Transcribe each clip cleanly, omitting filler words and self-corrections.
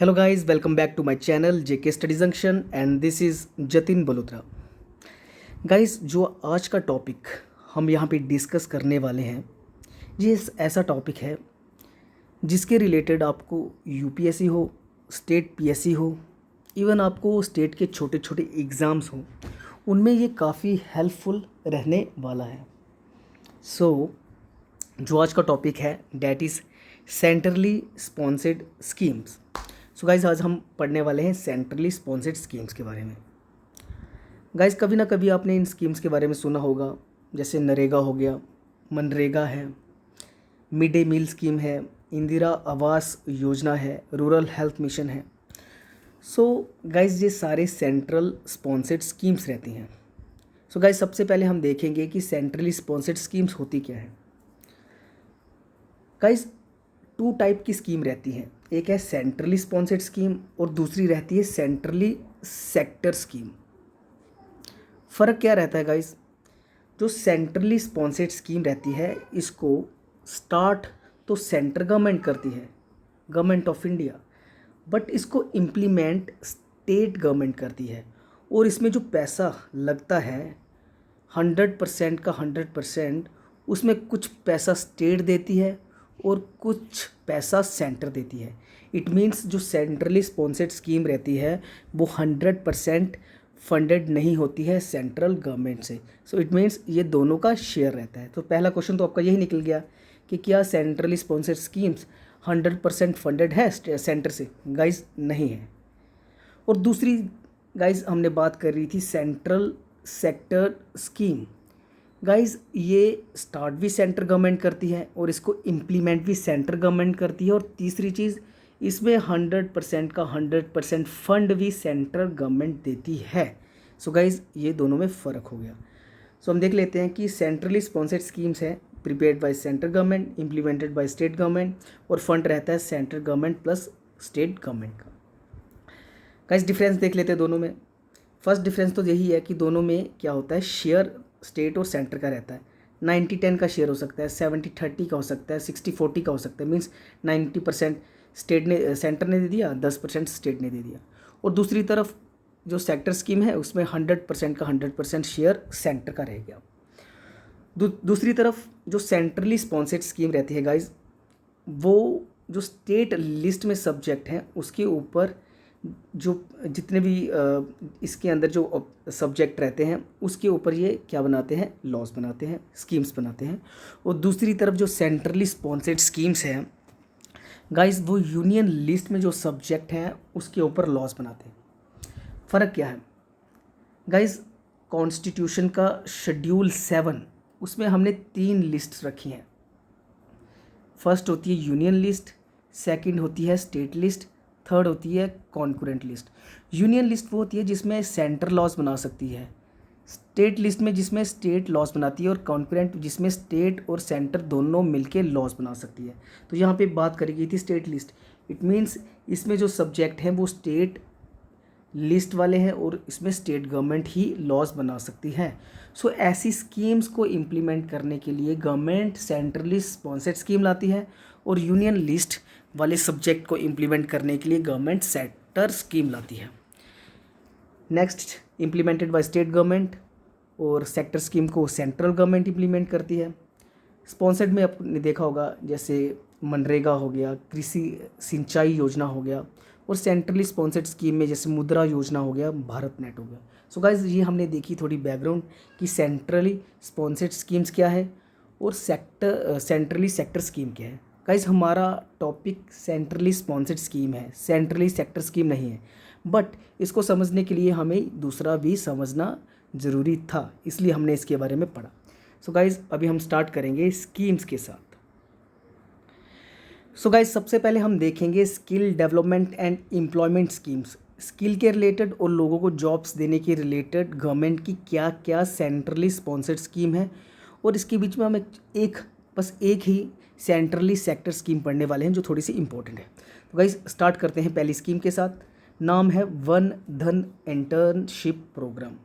Hello guys, welcome back to my channel JK Study Junction and this is Jatin Balotra. Guys जो आज का topic हम यहाँ पे डिस्कस करने वाले हैं ये ऐसा टॉपिक है जिसके रिलेटेड आपको यूपीएससी हो, स्टेट पीएससी हो, इवन आपको स्टेट के छोटे छोटे एग्ज़ाम्स हो, उनमें ये काफ़ी हेल्पफुल रहने वाला है। जो आज का टॉपिक है that is centrally sponsored schemes. So guys आज हम पढ़ने वाले हैं सेंट्रली स्पॉन्सर्ड स्कीम्स के बारे में। गाइज़ कभी ना कभी आपने इन स्कीम्स के बारे में सुना होगा, जैसे नरेगा हो गया, मनरेगा है, मिड डे मील स्कीम है, इंदिरा आवास योजना है, रूरल हेल्थ मिशन है। सो गाइज़ ये सारे सेंट्रल स्पॉन्सर्ड स्कीम्स रहती हैं। सो गाइज़ सबसे पहले हम देखेंगे कि सेंट्रली स्पॉन्सर्ड स्कीम्स होती क्या है। गाइज़ टू टाइप की स्कीम रहती हैं, एक है सेंट्रली स्पॉन्सर्ड स्कीम और दूसरी रहती है सेंट्रली सेक्टर स्कीम। फ़र्क क्या रहता है गाइस? जो सेंट्रली स्पॉन्सर्ड स्कीम रहती है इसको स्टार्ट तो सेंट्रल गवर्नमेंट करती है, गवर्नमेंट ऑफ इंडिया, बट इसको इम्प्लीमेंट स्टेट गवर्नमेंट करती है। और इसमें जो पैसा लगता है 100% का 100%, उसमें कुछ पैसा स्टेट देती है और कुछ पैसा सेंटर देती है। इट मीन्स जो सेंट्रली स्पॉन्सर्ड स्कीम रहती है वो 100% फंडेड नहीं होती है सेंट्रल गवर्नमेंट से। सो इट मीन्स ये दोनों का शेयर रहता है। तो पहला क्वेश्चन तो आपका यही निकल गया कि क्या सेंट्रली स्पॉन्सर्ड स्कीम्स 100% फंडेड है सेंटर से? गाइज नहीं है। और दूसरी गाइज हमने बात कर रही थी सेंट्रल सेक्टर स्कीम। गाइज़ ये स्टार्ट भी सेंट्रल गवर्नमेंट करती है और इसको इम्प्लीमेंट भी सेंट्रल गवर्नमेंट करती है। और तीसरी चीज़, इसमें 100% का 100% फंड भी सेंट्रल गवर्नमेंट देती है। सो गाइज़ ये दोनों में फ़र्क हो गया। सो हम देख लेते हैं कि सेंट्रली स्पॉन्सर्ड स्कीम्स है prepared by central government, implemented by state government, और फंड रहता है central government plus state government का। गाइज़ डिफरेंस देख लेते हैं दोनों में। फर्स्ट डिफरेंस तो यही है कि दोनों में क्या होता है, शेयर स्टेट और सेंटर का रहता है। 90-10 का शेयर हो सकता है, 70-30 का हो सकता है, 60-40 का हो सकता है। मीन्स 90% स्टेट ने सेंटर ने दे दिया, 10% स्टेट ने दे दिया। और दूसरी तरफ जो सेक्टर स्कीम है उसमें 100% का 100% शेयर सेंटर का रह गया। दूसरी तरफ जो सेंट्रली स्पॉन्सर्ड स्कीम रहती है गाइज, वो जो स्टेट लिस्ट में सब्जेक्ट हैं उसके ऊपर जो जितने भी इसके अंदर जो सब्जेक्ट रहते हैं उसके ऊपर ये क्या बनाते हैं, लॉज बनाते हैं, स्कीम्स बनाते हैं। और दूसरी तरफ जो सेंट्रली स्पॉन्सर्ड स्कीम्स हैं गाइस, वो यूनियन लिस्ट में जो सब्जेक्ट हैं उसके ऊपर लॉज बनाते हैं। फ़र्क क्या है गाइस? कॉन्स्टिट्यूशन का शेड्यूल 7 उसमें हमने 3 लिस्ट रखी हैं। फर्स्ट होती है यूनियन लिस्ट, सेकंड होती है स्टेट लिस्ट, थर्ड होती है कॉन्करेंट लिस्ट। यूनियन लिस्ट वो होती है जिसमें सेंटर लॉज बना सकती है, स्टेट लिस्ट में जिसमें स्टेट लॉज बनाती है, और कॉन्करेंट जिसमें स्टेट और सेंटर दोनों मिलके लॉज बना सकती है। तो यहाँ पे बात करी गई थी स्टेट लिस्ट। इट मीन्स इसमें जो सब्जेक्ट हैं वो स्टेट लिस्ट वाले हैं और इसमें स्टेट गवर्नमेंट ही लॉज बना सकती है। सो ऐसी स्कीम्स को इम्प्लीमेंट करने के लिए गवर्नमेंट सेंट्रली स्पॉन्सर्ड स्कीम लाती है और यूनियन लिस्ट वाले सब्जेक्ट को इम्प्लीमेंट करने के लिए गवर्नमेंट सेक्टर स्कीम लाती है। Next, implemented by state government, और सेक्टर स्कीम को सेंट्रल गवर्नमेंट इम्प्लीमेंट करती है। स्पॉन्सर्ड में आपने देखा होगा जैसे मनरेगा हो गया, कृषि सिंचाई योजना हो गया, और सेंट्रली स्पॉन्सर्ड स्कीम में जैसे मुद्रा योजना हो गया, भारत नेट हो गया। सो गाइज ये हमने देखी थोड़ी बैकग्राउंड कि सेंट्रली स्पॉन्सर्ड स्कीम्स क्या है और सेंट्रली सेक्टर स्कीम क्या है। गाइज हमारा टॉपिक सेंट्रली स्पॉन्सर्ड स्कीम है, सेंट्रली सेक्टर स्कीम नहीं है, बट इसको समझने के लिए हमें दूसरा भी समझना ज़रूरी था, इसलिए हमने इसके बारे में पढ़ा। सो गाइज अभी हम स्टार्ट करेंगे स्कीम्स के साथ। सो गाइज सबसे पहले हम देखेंगे skill development and employment schemes. Skill के रिलेटेड और लोगों को जॉब्स देने के रिलेटेड गवर्नमेंट की क्या क्या सेंट्रली स्पॉन्सर्ड स्कीम है, और इसके बीच में हम बस एक ही सेंट्रली सेक्टर स्कीम पढ़ने वाले हैं जो थोड़ी सी इंपॉर्टेंट है। तो गाइज स्टार्ट करते हैं पहली स्कीम के साथ। नाम है वन धन इंटर्नशिप प्रोग्राम।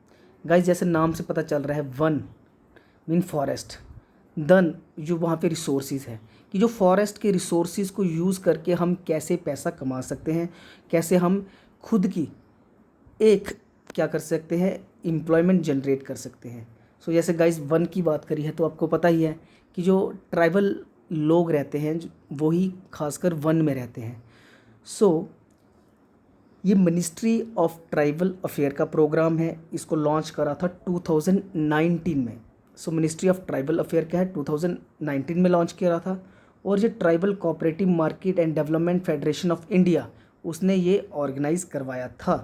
गाइज जैसे नाम से पता चल रहा है, वन मीन फॉरेस्ट, देन जो वहाँ पे रिसोर्सेज है कि जो फॉरेस्ट के रिसोर्सेज को यूज़ करके हम कैसे पैसा कमा सकते हैं, कैसे हम खुद की एक क्या कर सकते हैं, एम्प्लॉयमेंट जनरेट कर सकते हैं। सो जैसे गाइस वन की बात करी है तो आपको पता ही है कि जो ट्राइबल लोग रहते हैं वही खासकर वन में रहते हैं। सो ये मिनिस्ट्री ऑफ ट्राइबल अफेयर का प्रोग्राम है, इसको लॉन्च करा था 2019 में। सो मिनिस्ट्री ऑफ ट्राइबल अफेयर क्या है, 2019 में लॉन्च किया था। और ये tribal cooperative market and development federation of India उसने ये ऑर्गेनाइज करवाया था।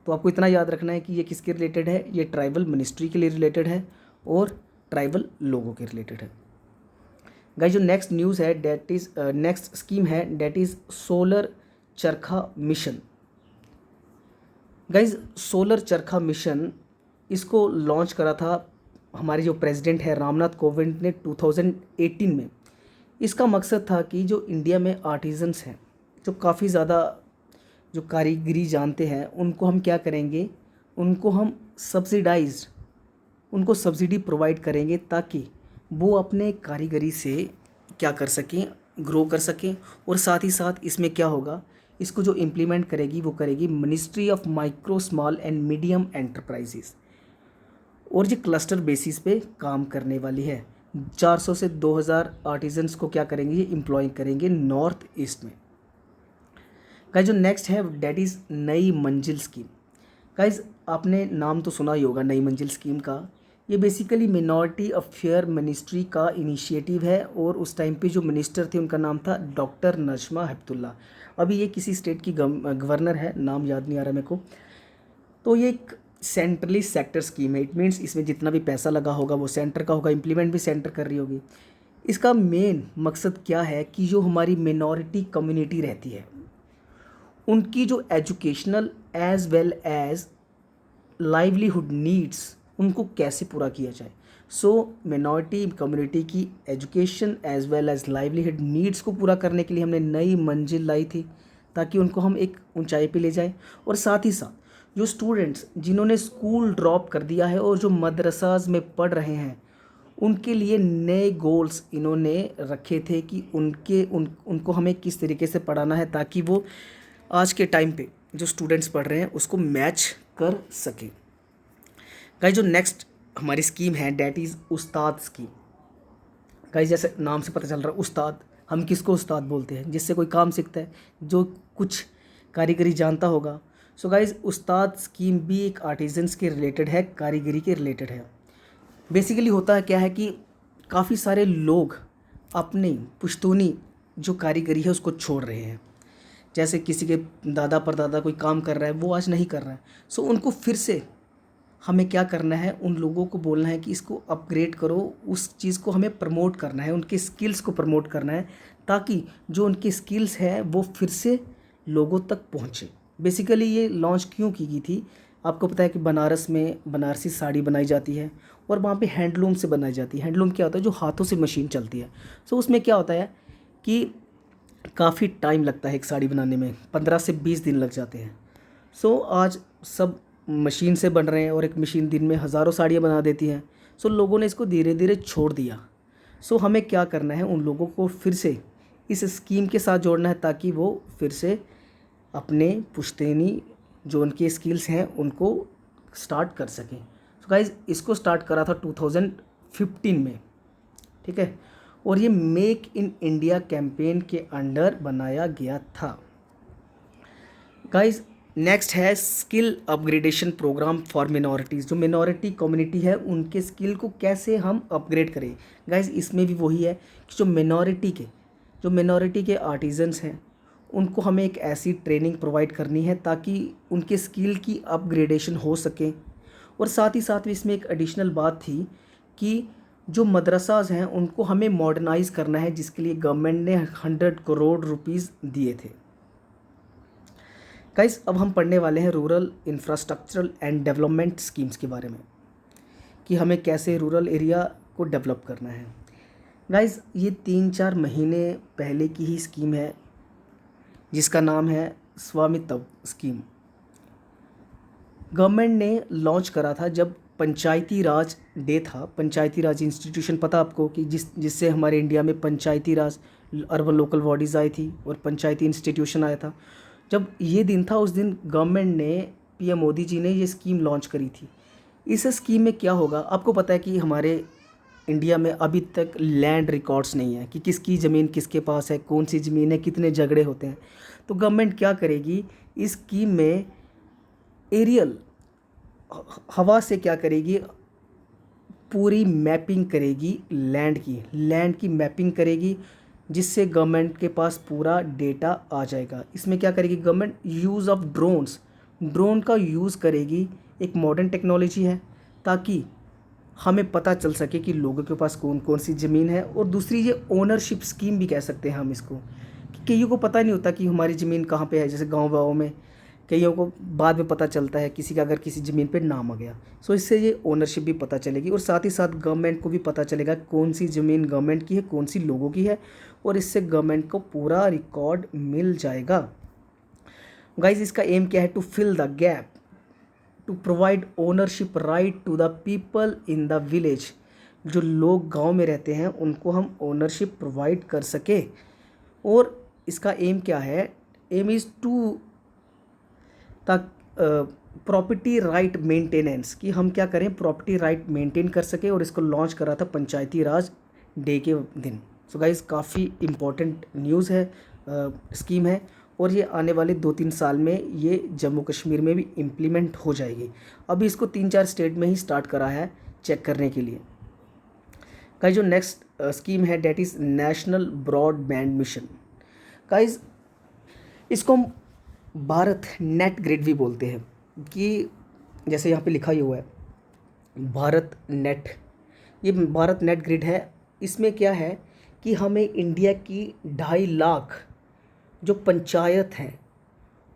तो आपको इतना याद रखना है कि ये किसके रिलेटेड है, ये ट्राइबल मिनिस्ट्री के लिए रिलेटेड है और ट्राइबल लोगों के रिलेटेड है। गाइस जो नेक्स्ट न्यूज़ है डेट इज़ नेक्स्ट स्कीम है डेट इज़ सोलर चरखा मिशन। गाइस सोलर चरखा मिशन इसको लॉन्च करा था हमारे जो प्रेसिडेंट है रामनाथ कोविंद ने 2018 में। इसका मकसद था कि जो इंडिया में आर्टिजन्स हैं, जो काफ़ी ज़्यादा जो कारीगरी जानते हैं, उनको हम क्या करेंगे, उनको हम उनको सब्सिडी प्रोवाइड करेंगे ताकि वो अपने कारीगरी से क्या कर सकें, ग्रो कर सकें। और साथ ही साथ इसमें क्या होगा, इसको जो इम्प्लीमेंट करेगी वो करेगी ministry of micro small and medium enterprises, और ये क्लस्टर बेसिस पे काम करने वाली है। 400 से 2000 आर्टिजन्स को क्या करेंगे, ये एम्प्लॉय करेंगे नॉर्थ ईस्ट में। गाइस जो नेक्स्ट है डेट इज़ नई मंजिल स्कीम। गाइस आपने नाम तो सुना ही होगा नई मंजिल स्कीम का। ये बेसिकली मिनॉरिटी अफेयर मिनिस्ट्री का इनिशिएटिव है और उस टाइम पे जो मिनिस्टर थे उनका नाम था डॉक्टर नजमा हेपतुल्ला। अभी ये किसी स्टेट की गवर्नर है, नाम याद नहीं आ रहा मेरे को। तो ये एक सेंट्रली सेक्टर स्कीम है। इट मीन्स इसमें जितना भी पैसा लगा होगा वो सेंटर का होगा, इम्प्लीमेंट भी सेंटर कर रही होगी। इसका मेन मकसद क्या है कि जो हमारी मिनॉरिटी कम्युनिटी रहती है उनकी जो educational as well as livelihood needs उनको कैसे पूरा किया जाए। सो मिनॉरिटी कम्युनिटी की education as well as livelihood needs को पूरा करने के लिए हमने नई मंजिल लाई थी ताकि उनको हम एक ऊंचाई पे ले जाएं। और साथ ही साथ जो स्टूडेंट्स जिन्होंने स्कूल ड्रॉप कर दिया है और जो मदरसाज में पढ़ रहे हैं उनके लिए नए गोल्स इन्होंने रखे थे कि उनको हमें किस तरीके से पढ़ाना है ताकि वो आज के टाइम पे जो स्टूडेंट्स पढ़ रहे हैं उसको मैच कर सकें। गाइस जो नेक्स्ट हमारी स्कीम है that is Ustad scheme. Guys जैसे नाम से पता चल रहा है उस्ताद, हम किसको उस्ताद बोलते हैं, जिससे कोई काम सीखता है, जो कुछ कारीगरी जानता होगा। सो गाइस उस्ताद स्कीम भी एक आर्टिजन्स के रिलेटेड है, कारीगरी के रिलेटेड है। बेसिकली होता है क्या है कि काफ़ी सारे लोग अपनी पुश्तूनी जो कारीगरी है उसको छोड़ रहे हैं। जैसे किसी के दादा परदादा कोई काम कर रहा है वो आज नहीं कर रहा है। सो उनको फिर से हमें क्या करना है, उन लोगों को बोलना है कि इसको अपग्रेड करो, उस चीज़ को हमें प्रमोट करना है, उनके स्किल्स को प्रमोट करना है ताकि जो उनकी स्किल्स हैं वो फिर से लोगों तक पहुँचे। बेसिकली ये लॉन्च क्यों की गई थी, आपको पता है कि बनारस में बनारसी साड़ी बनाई जाती है और वहाँ पे हैंडलूम से बनाई जाती है। हैंडलूम क्या होता है, जो हाथों से मशीन चलती है। सो उसमें क्या होता है कि काफ़ी टाइम लगता है एक साड़ी बनाने में, 15 से 20 दिन लग जाते हैं। सो आज सब मशीन से बन रहे हैं और एक मशीन दिन में हज़ारों साड़ियाँ बना देती है। सो लोगों ने इसको धीरे धीरे छोड़ दिया। सो हमें क्या करना है, उन लोगों को फिर से इस स्कीम के साथ जोड़ना है ताकि वो फिर से अपने पुश्तैनी जो उनके स्किल्स हैं उनको स्टार्ट कर सकें। सो गाइज़ इसको स्टार्ट करा था 2015 में, ठीक है, और ये मेक इन इंडिया कैंपेन के अंडर बनाया गया था। गाइज़ नेक्स्ट है skill upgradation programme for minorities. जो मिनॉरिटी कम्युनिटी है उनके स्किल को कैसे हम अपग्रेड करें। गाइज़ इसमें भी वही है कि जो मिनॉरिटी के आर्टिजन्स हैं उनको हमें एक ऐसी ट्रेनिंग प्रोवाइड करनी है ताकि उनके स्किल की अपग्रेडेशन हो सके। और साथ ही साथ इसमें एक एडिशनल बात थी कि जो मदरसाज हैं उनको हमें मॉडर्नाइज़ करना है, जिसके लिए गवर्नमेंट ने 100 करोड़ रुपीस दिए थे। गाइस अब हम पढ़ने वाले हैं rural infrastructural and development schemes के बारे में कि हमें कैसे रूरल एरिया को डेवलप करना है। गाइस ये 3-4 महीने पहले की ही स्कीम है जिसका नाम है स्वामित्व स्कीम। गवर्नमेंट ने लॉन्च करा था जब पंचायती राज डे था, पंचायती राज इंस्टीट्यूशन, पता आपको कि जिससे हमारे इंडिया में पंचायती राज अर्बन लोकल बॉडीज़ आई थी और पंचायती इंस्टीट्यूशन आया था। जब ये दिन था उस दिन गवर्नमेंट ने, पीएम मोदी जी ने ये स्कीम लॉन्च करी थी। इस स्कीम में क्या होगा, आपको पता है कि हमारे इंडिया में अभी तक लैंड रिकॉर्ड्स नहीं है कि किसकी ज़मीन किसके पास है, कौन सी ज़मीन है, कितने झगड़े होते हैं। तो गवर्नमेंट क्या करेगी, इस स्कीम में एरियल हवा से क्या करेगी, पूरी मैपिंग करेगी लैंड की मैपिंग करेगी, जिससे गवर्नमेंट के पास पूरा डेटा आ जाएगा। इसमें क्या करेगी गवर्नमेंट, यूज़ ऑफ ड्रोन का यूज़ करेगी। एक मॉडर्न टेक्नोलॉजी है ताकि हमें पता चल सके कि लोगों के पास कौन कौन सी ज़मीन है। और दूसरी ये ओनरशिप स्कीम भी कह सकते हैं हम इसको, कि कईयों को पता नहीं होता कि हमारी ज़मीन कहाँ पे है। जैसे गाँव में कईयों को बाद में पता चलता है किसी का अगर किसी ज़मीन पे नाम आ गया, सो इससे ये ओनरशिप भी पता चलेगी और साथ ही साथ गवर्नमेंट को भी पता चलेगा कौन सी ज़मीन गवर्नमेंट की है, कौन सी लोगों की है, और इससे गवर्नमेंट को पूरा रिकॉर्ड मिल जाएगा। गाइज इसका एम क्या है, to fill the gap, to provide ownership right to the people in the village. जो लोग गांव में रहते हैं उनको हम ओनरशिप प्रोवाइड कर सके। और इसका एम क्या है, एम इज़ टू तक प्रॉपर्टी राइट मेंटेनेंस, कि हम क्या करें, प्रॉपर्टी राइट मेंटेन कर सके। और इसको लॉन्च करा था पंचायती राज डे के दिन। सो गाइस काफ़ी इम्पोर्टेंट न्यूज़ है, स्कीम है, और ये आने वाले 2-3 साल में ये जम्मू कश्मीर में भी इम्प्लीमेंट हो जाएगी। अभी इसको 3-4 स्टेट में ही स्टार्ट करा है चेक करने के लिए। गाइस जो नेक्स्ट स्कीम है that is national broadband mission. Guys इसको हम भारत नेट ग्रिड भी बोलते हैं, कि जैसे यहाँ पे लिखा ही हुआ है भारत नेट, ये भारत नेट ग्रिड है। इसमें क्या है कि हमें इंडिया की 2.5 लाख जो पंचायत हैं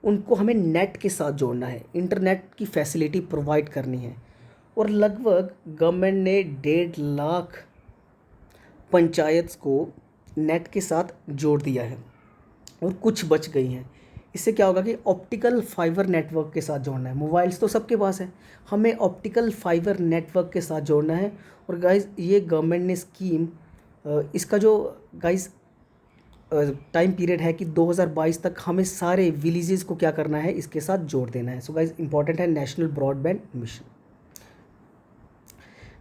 उनको हमें नेट के साथ जोड़ना है, इंटरनेट की फैसिलिटी प्रोवाइड करनी है। और लगभग गवर्नमेंट ने 1.5 लाख पंचायत को नेट के साथ जोड़ दिया है और कुछ बच गई हैं। इससे क्या होगा कि ऑप्टिकल फाइबर नेटवर्क के साथ जोड़ना है। मोबाइल्स तो सबके पास है, हमें ऑप्टिकल फाइबर नेटवर्क के साथ जोड़ना है। और गाइस ये गवर्नमेंट ने स्कीम, इसका जो गाइस टाइम पीरियड है कि 2022 तक हमें सारे विलेजेस को क्या करना है, इसके साथ जोड़ देना है। सो गाइस इंपॉर्टेंट है नेशनल ब्रॉडबैंड मिशन।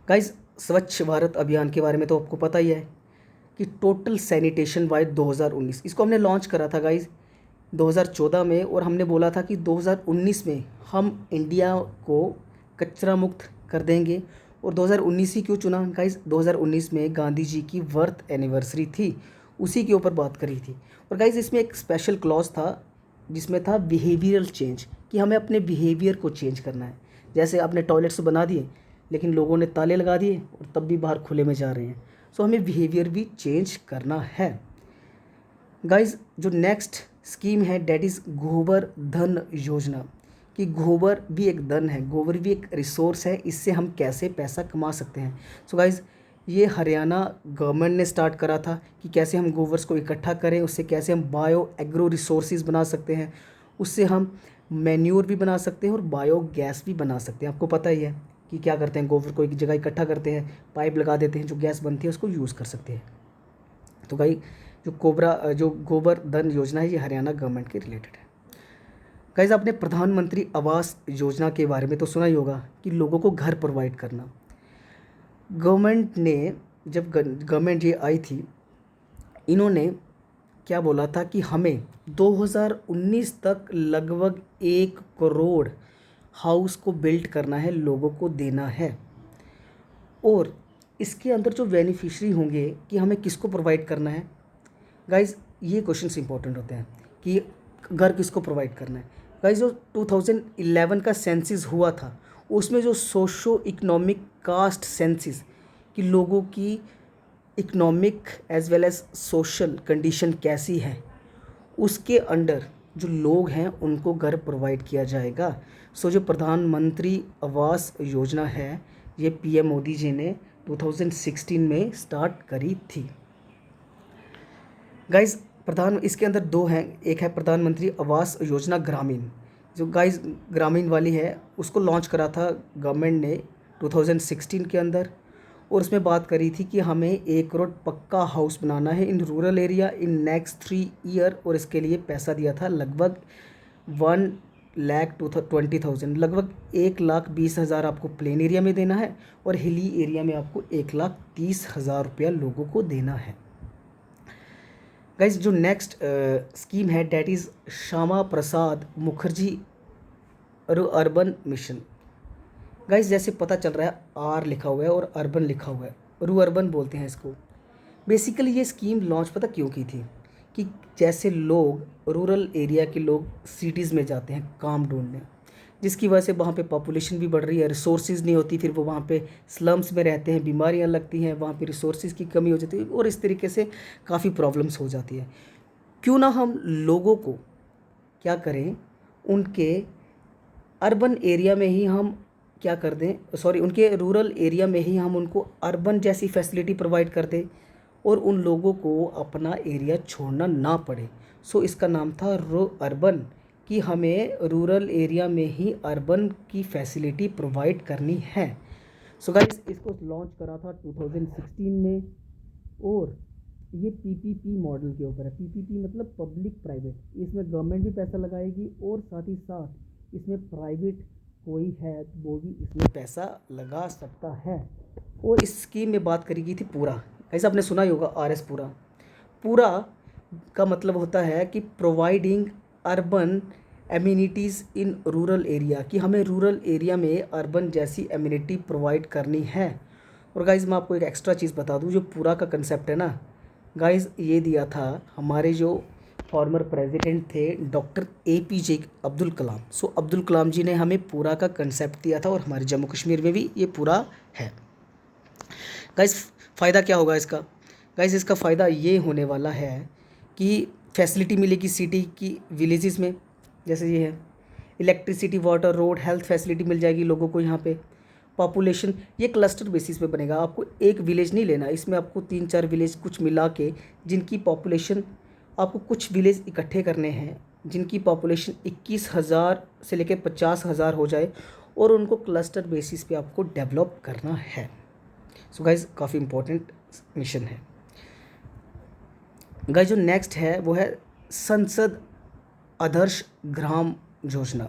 गाइस स्वच्छ भारत अभियान के बारे में तो आपको पता ही है कि टोटल सैनिटेशन बाय 2019, इसको हमने लॉन्च करा था गाइस 2014 में। और हमने बोला था कि 2019 में हम इंडिया को कचरा मुक्त कर देंगे। और 2019 ही क्यों चुना गाइस, 2019 में गांधी जी की बर्थ एनिवर्सरी थी, उसी के ऊपर बात करी थी। और गाइस इसमें एक स्पेशल क्लॉज था जिसमें था बिहेवियरल चेंज, कि हमें अपने बिहेवियर को चेंज करना है। जैसे आपने टॉयलेट्स बना दिए लेकिन लोगों ने ताले लगा दिए और तब भी बाहर खुले में जा रहे हैं। सो हमें बिहेवियर भी चेंज करना है। गाइस जो नेक्स्ट स्कीम है डेट इज़ गोबर धन योजना, कि गोबर भी एक धन है, गोबर भी एक रिसोर्स है, इससे हम कैसे पैसा कमा सकते हैं। सो गाइस ये हरियाणा गवर्नमेंट ने स्टार्ट करा था कि कैसे हम गोबर्स को इकट्ठा करें, उससे कैसे हम बायो एग्रो रिसोर्सेज बना सकते हैं, उससे हम मैन्योर भी बना सकते हैं और बायो गैस भी बना सकते हैं। आपको पता ही है कि क्या करते हैं, गोबर को एक जगह इकट्ठा करते हैं, पाइप लगा देते हैं, जो गैस बनती है उसको यूज़ कर सकते हैं। तो गाइस जो गोबर धन योजना है ये हरियाणा गवर्नमेंट के रिलेटेड है। गाइस आपने प्रधानमंत्री आवास योजना के बारे में तो सुना ही होगा, कि लोगों को घर प्रोवाइड करना। गवर्नमेंट ने, जब गवर्नमेंट ये आई थी, इन्होंने क्या बोला था कि हमें 2019 तक लगभग 1 करोड़ हाउस को बिल्ड करना है, लोगों को देना है। और इसके अंदर जो बेनिफिशरी होंगे कि हमें किसको प्रोवाइड करना है। गाइस ये क्वेश्चंस इंपॉर्टेंट होते हैं कि घर किसको प्रोवाइड करना है। गाइस जो 2011 का सेंसिस हुआ था उसमें जो सोशो इकोनॉमिक कास्ट सेंसिस, कि लोगों की economic as well as social condition कैसी है, उसके अंडर जो लोग हैं उनको घर प्रोवाइड किया जाएगा। सो जो प्रधानमंत्री आवास योजना है ये पीएम मोदी जी ने 2016 में स्टार्ट करी थी। गाइस इसके अंदर 2 हैं, एक है प्रधानमंत्री आवास योजना ग्रामीण, जो गाइस ग्रामीण वाली है उसको लॉन्च करा था गवर्नमेंट ने 2016 के अंदर, और उसमें बात करी थी कि हमें 1 करोड़ पक्का हाउस बनाना है in rural area in next 3 year, और इसके लिए पैसा दिया था लगभग 1,20,000, लगभग 1,20,000 आपको प्लेन एरिया में देना है और हिली एरिया में आपको 1,30,000 रुपया लोगों को देना है। गाइज जो नेक्स्ट स्कीम है that is Shyama Prasad Mukherjee urban mission. Guys जैसे पता चल रहा है आर लिखा हुआ है और अर्बन लिखा हुआ है, अर्बन बोलते हैं इसको। बेसिकली ये स्कीम लॉन्च पता क्यों की थी कि जैसे लोग रूरल एरिया के लोग सिटीज़ में जाते हैं काम ढूंढने, जिसकी वजह से वहाँ पे पॉपुलेशन भी बढ़ रही है, रिसोर्सेज नहीं होती, फिर वो वहाँ पे स्लम्स में रहते हैं, बीमारियाँ लगती हैं, वहाँ पे रिसोर्सेज की कमी हो जाती है और इस तरीके से काफ़ी प्रॉब्लम्स हो जाती है। क्यों ना हम लोगों को क्या करें, उनके अर्बन एरिया में ही हम क्या कर दें, उनके रूरल एरिया में ही हम उनको अर्बन जैसी फैसिलिटी प्रोवाइड कर दें और उन लोगों को अपना एरिया छोड़ना ना पड़े। सो इसका नाम था अर्बन, कि हमें रूरल एरिया में ही अर्बन की फैसिलिटी प्रोवाइड करनी है। सो गाइस इसको लॉन्च करा था 2016 में, और ये पीपीपी मॉडल के ऊपर है। पीपीपी मतलब पब्लिक प्राइवेट, इसमें गवर्नमेंट भी पैसा लगाएगी और साथ ही साथ इसमें प्राइवेट कोई है वो भी इसमें पैसा लगा सकता है। और इस स्कीम में बात करी गई थी पूरा, ऐसा आपने सुना ही होगा RS पूरा। पूरा का मतलब होता है कि providing urban amenities in rural area, कि हमें रूरल एरिया में अर्बन जैसी एम्यूनिटी प्रोवाइड करनी है। और गाइज़ मैं आपको एक एक्स्ट्रा चीज़ बता दूं, जो पूरा का कंसेप्ट है ना गाइज़, ये दिया था हमारे जो फॉर्मर प्रेसिडेंट थे डॉक्टर APJ अब्दुल कलाम। सो अब्दुल कलाम जी ने हमें पूरा का कंसेप्ट दिया था और हमारे जम्मू कश्मीर में भी ये पूरा है। गाइज़ फ़ायदा क्या होगा इसका? गाइज़ इसका फ़ायदा ये होने वाला है कि फैसिलिटी मिलेगी सिटी की विलेजेस में, जैसे ये है electricity, water, road, health facility मिल जाएगी लोगों को यहाँ पे। पॉपुलेशन ये क्लस्टर बेसिस पे बनेगा, आपको एक विलेज नहीं लेना, इसमें आपको 3-4 विलेज कुछ मिला के जिनकी पॉपुलेशन, आपको कुछ विलेज इकट्ठे करने हैं जिनकी पॉपुलेशन 21,000 से लेकर 50,000 हो जाए और उनको क्लस्टर बेसिस पे आपको डेवलप करना है। सो गाइज काफ़ी इम्पोर्टेंट मिशन है। गाइज जो नेक्स्ट है वो है संसद आदर्श ग्राम योजना।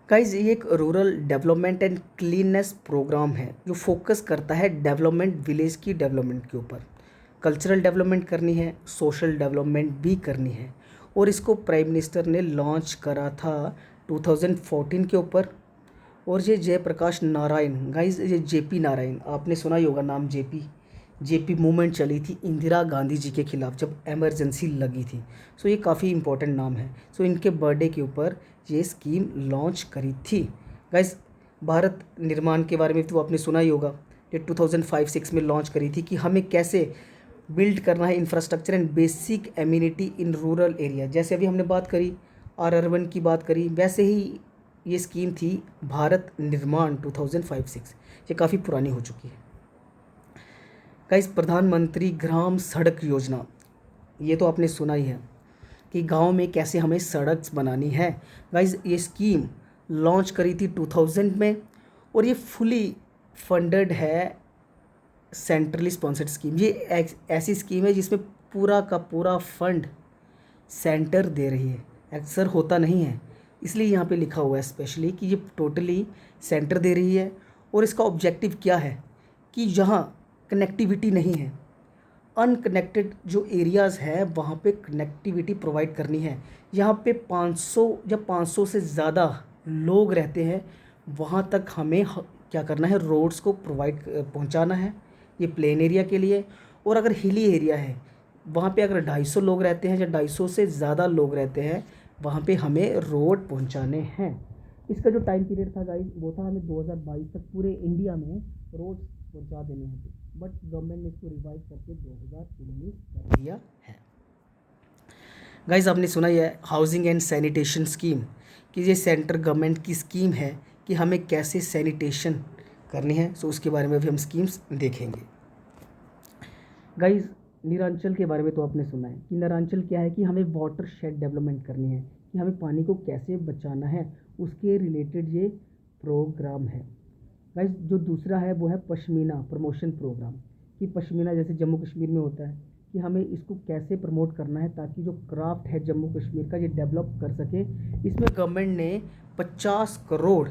गाइज ये एक rural development and cleanness programme है जो फोकस करता है डेवलपमेंट, विलेज की डेवलपमेंट के ऊपर। कल्चरल डेवलपमेंट करनी है, सोशल डेवलपमेंट भी करनी है, और इसको प्राइम मिनिस्टर ने लॉन्च करा था 2014 के ऊपर। और ये जयप्रकाश नारायण, गाइज ये JP नारायण, आपने सुना ही होगा नाम। जेपी मूवमेंट चली थी इंदिरा गांधी जी के खिलाफ जब एमरजेंसी लगी थी। सो ये काफ़ी इंपॉर्टेंट नाम है। सो इनके बर्थडे के ऊपर ये स्कीम लॉन्च करी थी। गाइज भारत निर्माण के बारे में तो आपने सुना ही होगा, ये 2005-6 में लॉन्च करी थी कि हमें कैसे बिल्ड करना है infrastructure and basic immunity in rural area. जैसे अभी हमने बात करी अर्बन की बात करी, वैसे ही ये स्कीम थी भारत निर्माण 2005-6, ये काफ़ी पुरानी हो चुकी है। गाइस प्रधानमंत्री ग्राम सड़क योजना, ये तो आपने सुना ही है कि गांव में कैसे हमें सड़क बनानी है। गाइस ये स्कीम लॉन्च करी थी 2000 में और ये फुली फंडेड है, सेंट्रली स्पॉन्सर्ड स्कीम। ये ऐसी स्कीम है जिसमें पूरा का पूरा फंड सेंटर दे रही है, अक्सर होता नहीं है, इसलिए यहाँ पे लिखा हुआ है स्पेशली कि ये टोटली सेंटर दे रही है। और इसका ऑब्जेक्टिव क्या है कि जहाँ कनेक्टिविटी नहीं है, अनकनेक्टेड जो एरियाज़ हैं वहाँ पे कनेक्टिविटी प्रोवाइड करनी है। यहाँ पे 500 या 500 से ज़्यादा लोग रहते हैं, वहाँ तक हमें क्या करना है, रोड्स को प्रोवाइड पहुँचाना है, ये प्लेन एरिया के लिए। और अगर हिली एरिया है वहाँ पे अगर 250 लोग रहते हैं या 250 से ज़्यादा लोग रहते हैं, वहाँ पे हमें रोड पहुँचाने हैं। इसका जो टाइम पीरियड था गाइस वो था हमें 2022 तक पूरे इंडिया में रोड पहुँचा देने हैं, बट गवर्नमेंट ने इसको रिवाइज करके 2019 कर दिया है। गाइस आपने सुना ही है हाउसिंग एंड सैनिटेशन स्कीम, कि ये सेंट्रल गवर्नमेंट की स्कीम है कि हमें कैसे सैनिटेशन करनी है। सो उसके बारे में भी हम स्कीम्स देखेंगे। गाइस नीरांचल के बारे में तो आपने सुना है कि नीरांचल क्या है, कि हमें वाटर शेड डेवलपमेंट करनी है, कि हमें पानी को कैसे बचाना है, उसके रिलेटेड ये प्रोग्राम है। गाइस जो दूसरा है वो है पश्मीना प्रमोशन प्रोग्राम, कि पश्मीना जैसे जम्मू कश्मीर में होता है कि हमें इसको कैसे प्रमोट करना है ताकि जो क्राफ्ट है जम्मू कश्मीर का ये डेवलप कर सके। इसमें गवर्नमेंट ने 50 करोड़,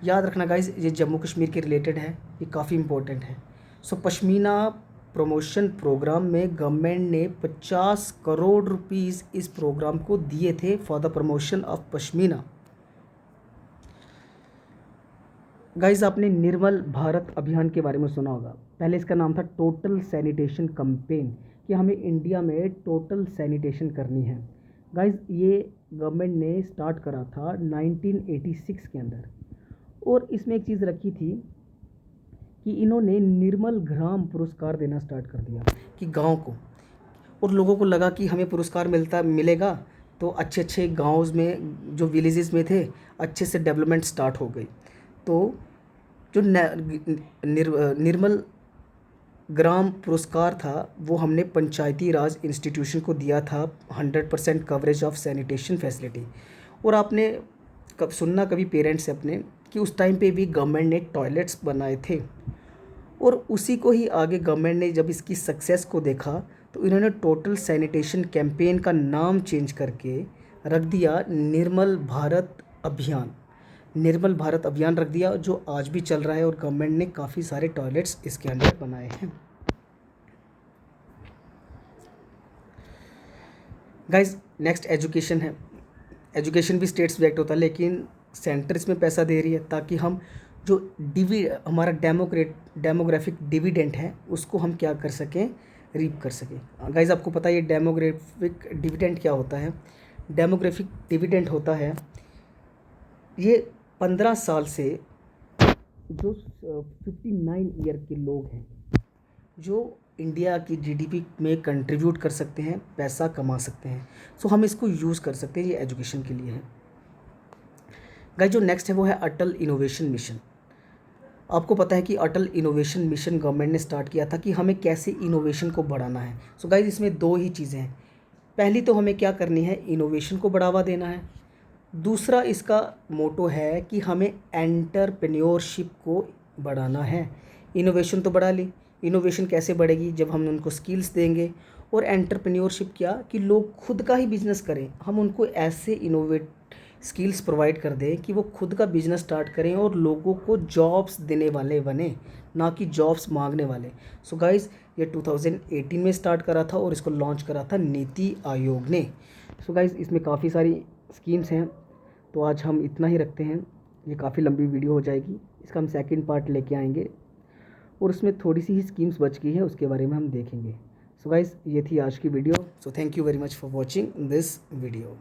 याद रखना गाइस ये जम्मू कश्मीर के रिलेटेड है, ये काफ़ी इंपॉर्टेंट है। सो पश्मीना प्रमोशन प्रोग्राम में गवर्नमेंट ने 50 करोड़ रुपीज़ इस प्रोग्राम को दिए थे for the promotion of pashmina. Guys आपने निर्मल भारत अभियान के बारे में सुना होगा। पहले इसका नाम था टोटल सैनिटेशन कैंपेन, कि हमें इंडिया में टोटल सैनिटेशन करनी है। गाइज ये गवर्नमेंट ने स्टार्ट करा था 1986 के अंदर, और इसमें एक चीज़ रखी थी कि इन्होंने निर्मल ग्राम पुरस्कार देना स्टार्ट कर दिया कि गांव को, और लोगों को लगा कि हमें पुरस्कार मिलेगा तो अच्छे अच्छे गाँव में जो विलेजेस में थे अच्छे से डेवलपमेंट स्टार्ट हो गई। तो जो निर्मल ग्राम पुरस्कार था वो हमने पंचायती राज इंस्टीट्यूशन को दिया था, 100% कवरेज ऑफ सैनिटेशन फैसिलिटी। और आपने कब सुनना कभी पेरेंट्स से अपने कि उस टाइम पे भी गवर्नमेंट ने टॉयलेट्स बनाए थे, और उसी को ही आगे गवर्नमेंट ने जब इसकी सक्सेस को देखा तो इन्होंने टोटल सैनिटेशन कैंपेन का नाम चेंज करके रख दिया निर्मल भारत अभियान। निर्मल भारत अभियान रख दिया, जो आज भी चल रहा है, और गवर्नमेंट ने काफ़ी सारे टॉयलेट्स इसके अंदर बनाए हैं। गाइज नेक्स्ट एजुकेशन है। एजुकेशन भी स्टेट सब्जेक्ट होता है, लेकिन सेंटर इसमें पैसा दे रही है ताकि हम जो हमारा डेमोग्राफिक डिविडेंड है उसको हम क्या कर सकें, रीप कर सकें। गाइज आपको पता है ये डेमोग्राफिक डिविडेंड क्या होता है। डेमोग्राफिक डिविडेंड होता है ये 15 साल से जो 59 ईयर के लोग हैं जो इंडिया की जीडीपी में कंट्रीब्यूट कर सकते हैं, पैसा कमा सकते हैं। सो हम इसको यूज़ कर सकते हैं, ये एजुकेशन के लिए है। गाइस जो नेक्स्ट है वो है अटल इनोवेशन मिशन। आपको पता है कि अटल इनोवेशन मिशन गवर्नमेंट ने स्टार्ट किया था कि हमें कैसे इनोवेशन को बढ़ाना है। सो गाइस इसमें दो ही चीज़ें हैं। पहली तो हमें क्या करनी है, इनोवेशन को बढ़ावा देना है। दूसरा इसका मोटो है कि हमें एंटरप्रेन्योरशिप को बढ़ाना है। इनोवेशन तो बढ़ा ली, इनोवेशन कैसे बढ़ेगी, जब हम उनको स्किल्स देंगे। और एंटरप्रेन्योरशिप क्या, कि लोग खुद का ही बिजनेस करें। हम उनको ऐसे इनोवेट स्किल्स प्रोवाइड कर दें कि वो खुद का बिजनेस स्टार्ट करें और लोगों को जॉब्स देने वाले बने, ना कि जॉब्स मांगने वाले। सो गाइस ये 2018 में स्टार्ट करा था और इसको लॉन्च करा था नीति आयोग ने। सो गाइस इसमें काफ़ी सारी स्कीम्स हैं, तो आज हम इतना ही रखते हैं। ये काफ़ी लंबी वीडियो हो जाएगी, इसका हम सेकंड पार्ट लेके आएंगे, और उसमें थोड़ी सी ही स्कीम्स बच गई है, उसके बारे में हम देखेंगे। सो गाइस ये थी आज की video. So thank you very much for watching this video.